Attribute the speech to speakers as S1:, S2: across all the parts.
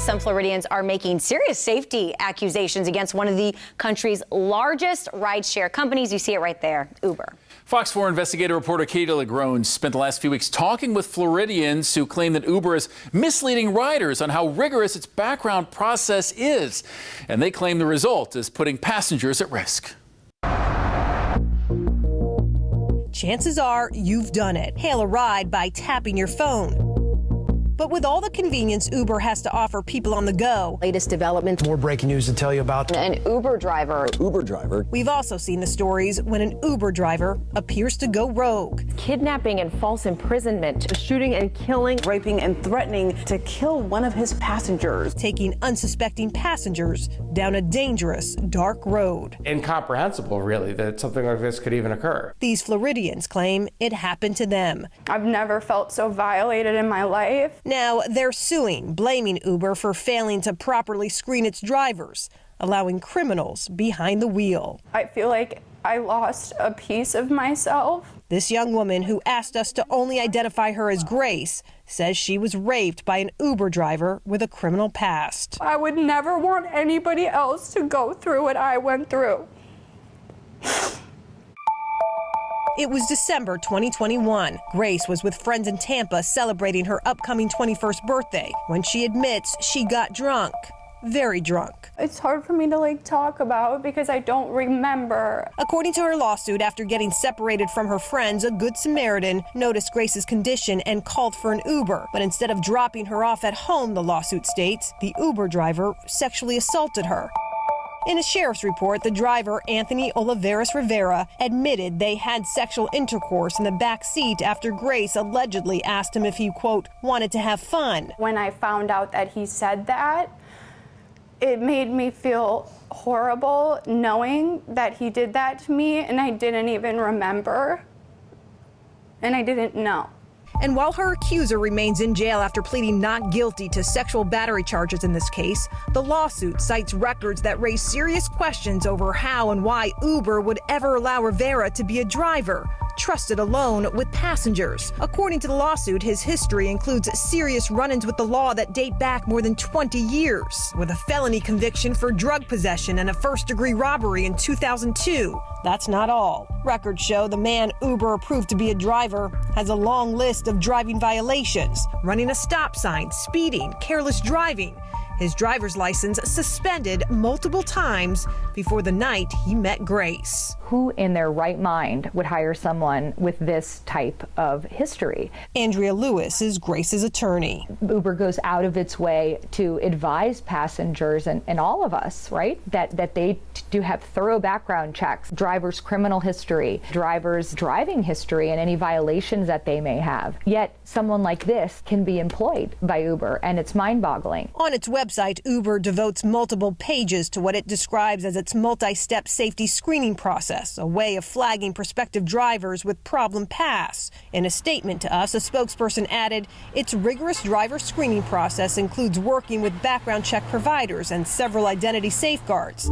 S1: Some Floridians are making serious safety accusations against one of the country's largest rideshare companies. You see it right there, Uber.
S2: Fox 4 investigative reporter Katie LaGrone spent the last few weeks talking with Floridians who claim that Uber is misleading riders on how rigorous its background process is. And they claim the result is putting passengers at risk.
S3: Chances are you've done it. Hail a ride by tapping your phone. But with all the convenience Uber has to offer people on the go,
S4: latest developments,
S5: more breaking news to tell you about.
S4: An Uber driver.
S3: We've also seen the stories when an Uber driver appears to go rogue.
S6: Kidnapping and false imprisonment, shooting and killing,
S7: raping and threatening to kill one of his passengers.
S3: Taking unsuspecting passengers down a dangerous, dark road.
S8: Incomprehensible, really, that something like this could even occur.
S3: These Floridians claim it happened to them.
S9: I've never felt so violated in my life.
S3: Now they're suing, blaming Uber for failing to properly screen its drivers, allowing criminals behind the wheel.
S9: I feel like I lost a piece of myself.
S3: This young woman, who asked us to only identify her as Grace, says she was raped by an Uber driver with a criminal past.
S9: I would never want anybody else to go through what I went through.
S3: It was December 2021. Grace was with friends in Tampa celebrating her upcoming 21st birthday when she admits she got drunk. Very drunk.
S9: It's hard for me to talk about because I don't remember.
S3: According to her lawsuit, after getting separated from her friends, a Good Samaritan noticed Grace's condition and called for an Uber. But instead of dropping her off at home, the lawsuit states, the Uber driver sexually assaulted her. In a sheriff's report, the driver, Anthony Oliveras Rivera, admitted they had sexual intercourse in the back seat after Grace allegedly asked him if he, quote, wanted to have fun.
S9: When I found out that he said that, it made me feel horrible knowing that he did that to me, and I didn't even remember, and I didn't know.
S3: And while her accuser remains in jail after pleading not guilty to sexual battery charges in this case, the lawsuit cites records that raise serious questions over how and why Uber would ever allow Rivera to be a driver, trusted alone with passengers. According to the lawsuit, his history includes serious run-ins with the law that date back more than 20 years, with a felony conviction for drug possession and a first-degree robbery in 2002. That's not all. Records show the man Uber approved to be a driver has a long list of driving violations, running a stop sign, speeding, careless driving. His driver's license suspended multiple times before the night he met Grace.
S6: Who in their right mind would hire someone with this type of history?
S3: Andrea Lewis is Grace's attorney.
S6: Uber goes out of its way to advise passengers and all of us, right, that they do have thorough background checks, drivers' criminal history, drivers' driving history, and any violations that they may have. Yet someone like this can be employed by Uber, and it's mind-boggling.
S3: On its website, Uber devotes multiple pages to what it describes as its multi-step safety screening process, a way of flagging prospective drivers with problem pasts. In a statement to us, a spokesperson added, its rigorous driver screening process includes working with background check providers and several identity safeguards.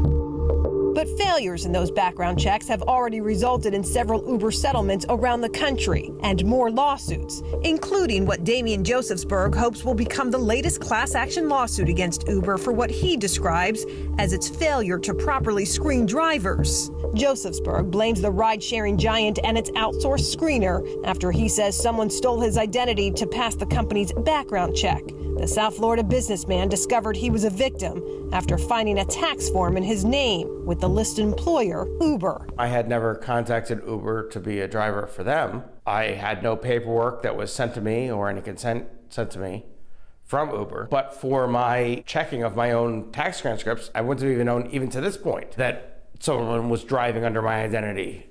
S3: But failures in those background checks have already resulted in several Uber settlements around the country and more lawsuits, including what Damian Josephsberg hopes will become the latest class action lawsuit against Uber for what he describes as its failure to properly screen drivers. Josephsberg blames the ride-sharing giant and its outsourced screener after he says someone stole his identity to pass the company's background check. The South Florida businessman discovered he was a victim after finding a tax form in his name with the listed employer, Uber.
S8: I had never contacted Uber to be a driver for them. I had no paperwork that was sent to me or any consent sent to me from Uber. But for my checking of my own tax transcripts, I wouldn't have even known, even to this point, that someone was driving under my identity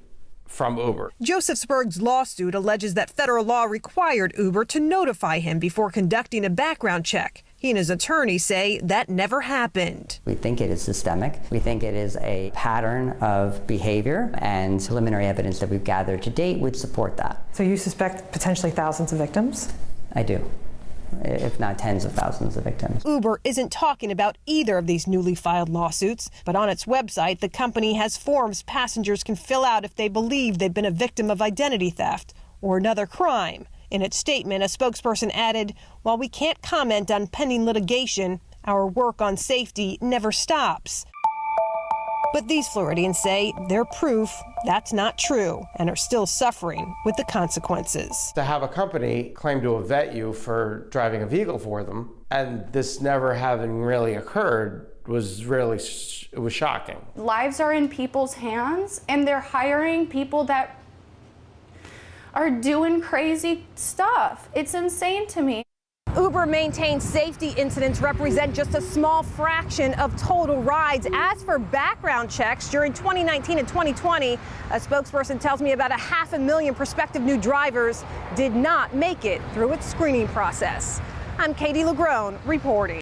S8: from Uber.
S3: Josephsberg's lawsuit alleges that federal law required Uber to notify him before conducting a background check. He and his attorney say that never happened.
S10: We think it is systemic. We think it is a pattern of behavior, and preliminary evidence that we've gathered to date would support that.
S11: So you suspect potentially thousands of victims?
S10: I do, if not tens of thousands of victims.
S3: Uber isn't talking about either of these newly filed lawsuits, but on its website, the company has forms passengers can fill out if they believe they've been a victim of identity theft or another crime. In its statement, a spokesperson added, while we can't comment on pending litigation, Our work on safety never stops. But these Floridians say they're proof that's not true and are still suffering with the consequences.
S8: To have a company claim to vet you for driving a vehicle for them, and this never having really occurred, was really, it was shocking.
S9: Lives are in people's hands, and they're hiring people that are doing crazy stuff. It's insane to me.
S3: Uber maintains safety incidents represent just a small fraction of total rides. As for background checks, during 2019 and 2020, a spokesperson tells me about 500,000 prospective new drivers did not make it through its screening process. I'm Katie Lagrone reporting.